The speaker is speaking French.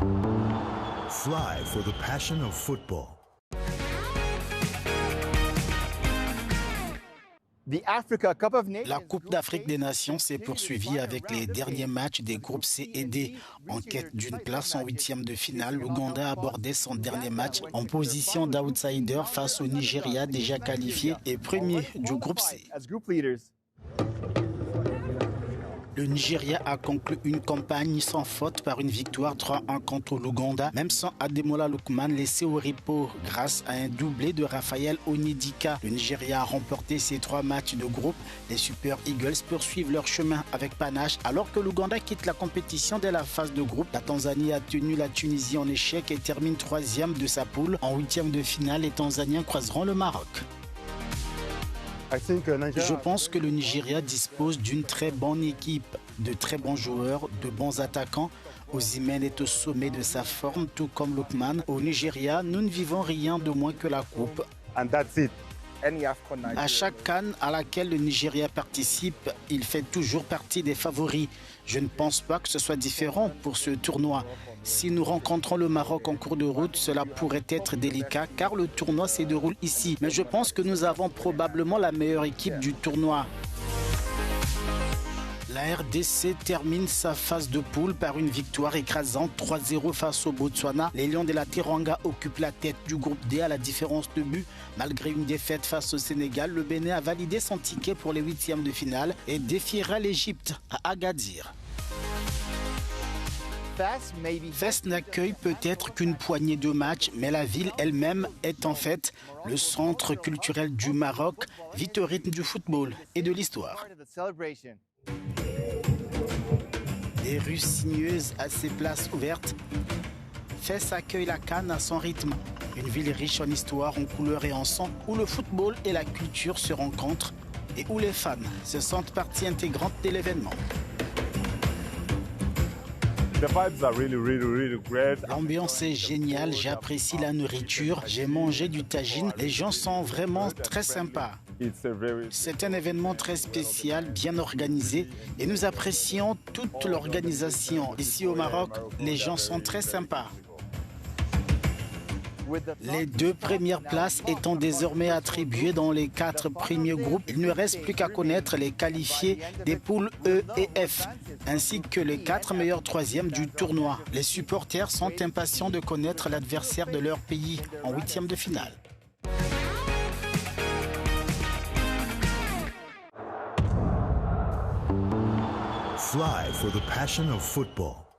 Fly for the passion of football. La Coupe d'Afrique des Nations s'est poursuivie avec les derniers matchs des groupes C et D. En quête d'une place en huitième de finale, l'Ouganda a abordé son dernier match en position d'outsider face au Nigeria déjà qualifié et premier du groupe C. Le Nigeria a conclu une campagne sans faute par une victoire 3-1 contre l'Ouganda, même sans Ademola Lookman laissé au repos grâce à un doublé de Raphaël Onidika. Le Nigeria a remporté ses 3 matchs de groupe. Les Super Eagles poursuivent leur chemin avec panache alors que l'Ouganda quitte la compétition dès la phase de groupe. La Tanzanie a tenu la Tunisie en échec et termine 3e de sa poule. En 8e de finale, les Tanzaniens croiseront le Maroc. Je pense que le Nigeria dispose d'une très bonne équipe, de très bons joueurs, de bons attaquants. Osimhen est au sommet de sa forme, tout comme Lookman. Au Nigeria, nous ne vivons rien de moins que la coupe. À chaque CAN à laquelle le Nigeria participe, il fait toujours partie des favoris. Je ne pense pas que ce soit différent pour ce tournoi. Si nous rencontrons le Maroc en cours de route, cela pourrait être délicat car le tournoi se déroule ici. Mais je pense que nous avons probablement la meilleure équipe du tournoi. La RDC termine sa phase de poule par une victoire écrasante 3-0 face au Botswana. Les Lions de la Teranga occupent la tête du groupe D à la différence de but. Malgré une défaite face au Sénégal, le Bénin a validé son ticket pour les 8e de finale et défiera l'Égypte à Agadir. Fès n'accueille peut-être qu'une poignée de matchs, mais la ville elle-même est en fait le centre culturel du Maroc, vit au rythme du football et de l'histoire. Des rues sinueuses à ses places ouvertes, Fès accueille la CAN à son rythme. Une ville riche en histoire, en couleurs et en sang, où le football et la culture se rencontrent et où les fans se sentent partie intégrante de l'événement. L'ambiance est géniale, j'apprécie la nourriture, j'ai mangé du tagine, les gens sont vraiment très sympas. C'est un événement très spécial, bien organisé et nous apprécions toute l'organisation. Ici au Maroc, les gens sont très sympas. Les 2 premières places étant désormais attribuées dans les 4 premiers groupes, il ne reste plus qu'à connaître les qualifiés des poules E et F, ainsi que les 4 meilleurs 3e du tournoi. Les supporters sont impatients de connaître l'adversaire de leur pays en 8e de finale. Fly for the passion of football.